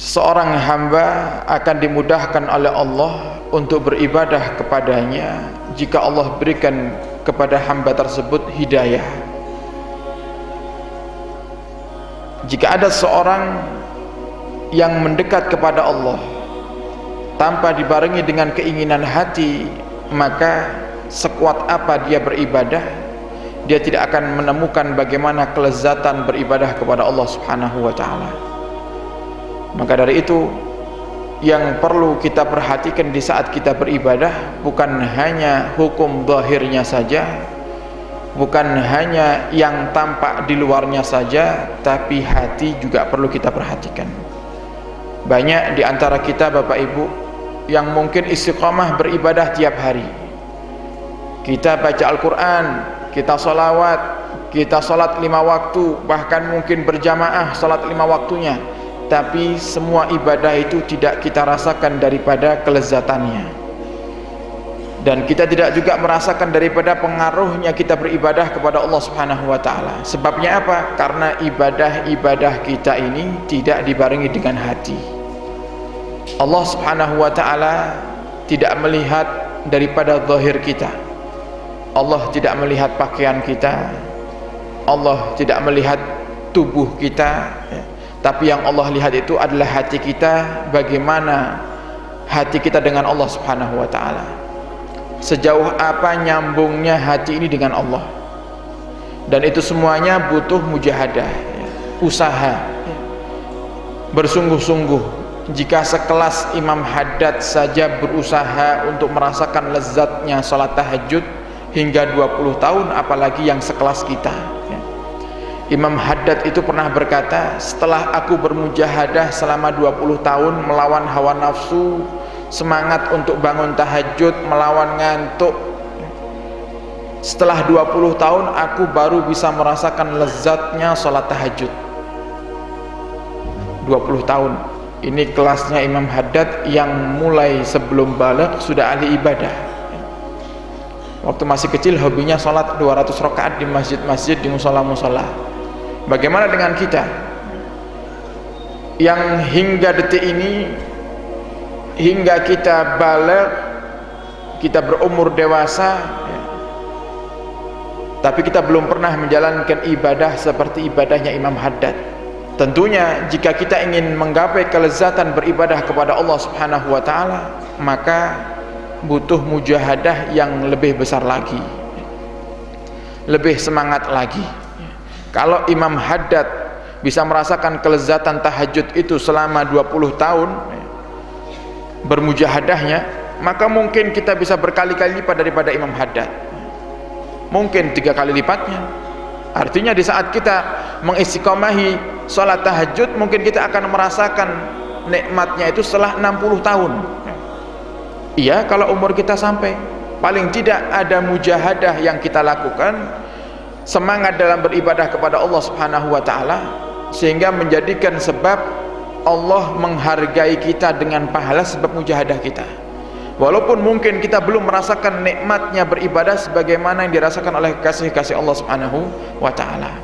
seorang hamba akan dimudahkan oleh Allah untuk beribadah kepadanya jika Allah berikan kepada hamba tersebut hidayah. Jika ada seorang yang mendekat kepada Allah tanpa dibarengi dengan keinginan hati, maka sekuat apa dia beribadah, dia tidak akan menemukan bagaimana kelezatan beribadah kepada Allah Subhanahu wa ta'ala. Maka dari itu, yang perlu kita perhatikan di saat kita beribadah bukan hanya hukum zahirnya saja, bukan hanya yang tampak di luarnya saja, tapi hati juga perlu kita perhatikan. Banyak di antara kita Bapak Ibu yang mungkin istiqamah beribadah tiap hari. Kita baca Al-Quran, kita sholawat, kita sholat 5 waktu, bahkan mungkin berjamaah sholat 5 waktunya, tapi semua ibadah itu tidak kita rasakan daripada kelezatannya, dan kita tidak juga merasakan daripada pengaruhnya kita beribadah kepada Allah Subhanahu wa ta'ala. Sebabnya apa? Karena ibadah-ibadah kita ini tidak dibarengi dengan hati. Allah Subhanahu wa ta'ala tidak melihat daripada zahir kita, Allah tidak melihat pakaian kita, Allah tidak melihat tubuh kita, tapi yang Allah lihat itu adalah hati kita, bagaimana hati kita dengan Allah Subhanahu wa ta'ala, sejauh apa nyambungnya hati ini dengan Allah. Dan itu semuanya butuh mujahadah, usaha, bersungguh-sungguh. Jika sekelas Imam Haddad saja berusaha untuk merasakan lezatnya salat tahajud hingga 20 tahun, apalagi yang sekelas kita. Imam Haddad itu pernah berkata, setelah aku bermujahadah selama 20 tahun melawan hawa nafsu, semangat untuk bangun tahajud, melawan ngantuk, setelah 20 tahun aku baru bisa merasakan lezatnya sholat tahajud. 20 tahun. Ini kelasnya Imam Haddad yang mulai sebelum baligh sudah ahli ibadah. Waktu masih kecil hobinya sholat 200 rakaat di masjid-masjid, di musola-musola. Bagaimana dengan kita yang hingga detik ini, hingga kita baligh, kita berumur dewasa, tapi kita belum pernah menjalankan ibadah seperti ibadahnya Imam Haddad. Tentunya jika kita ingin menggapai kelezatan beribadah kepada Allah Subhanahu wa ta'ala, maka butuh mujahadah yang lebih besar lagi, lebih semangat lagi. Kalau Imam Haddad bisa merasakan kelezatan tahajud itu selama 20 tahun bermujahadahnya, maka mungkin kita bisa berkali-kali lipat daripada Imam Haddad, mungkin 3 kali lipatnya. Artinya di saat kita mengistiqomahi sholat tahajud, mungkin kita akan merasakan nikmatnya itu setelah 60 tahun. Iya, kalau umur kita sampai, paling tidak ada mujahadah yang kita lakukan, semangat dalam beribadah kepada Allah Subhanahu wa ta'ala, sehingga menjadikan sebab Allah menghargai kita dengan pahala sebab mujahadah kita. Walaupun mungkin kita belum merasakan nikmatnya beribadah sebagaimana yang dirasakan oleh kasih-kasih Allah Subhanahu wa ta'ala.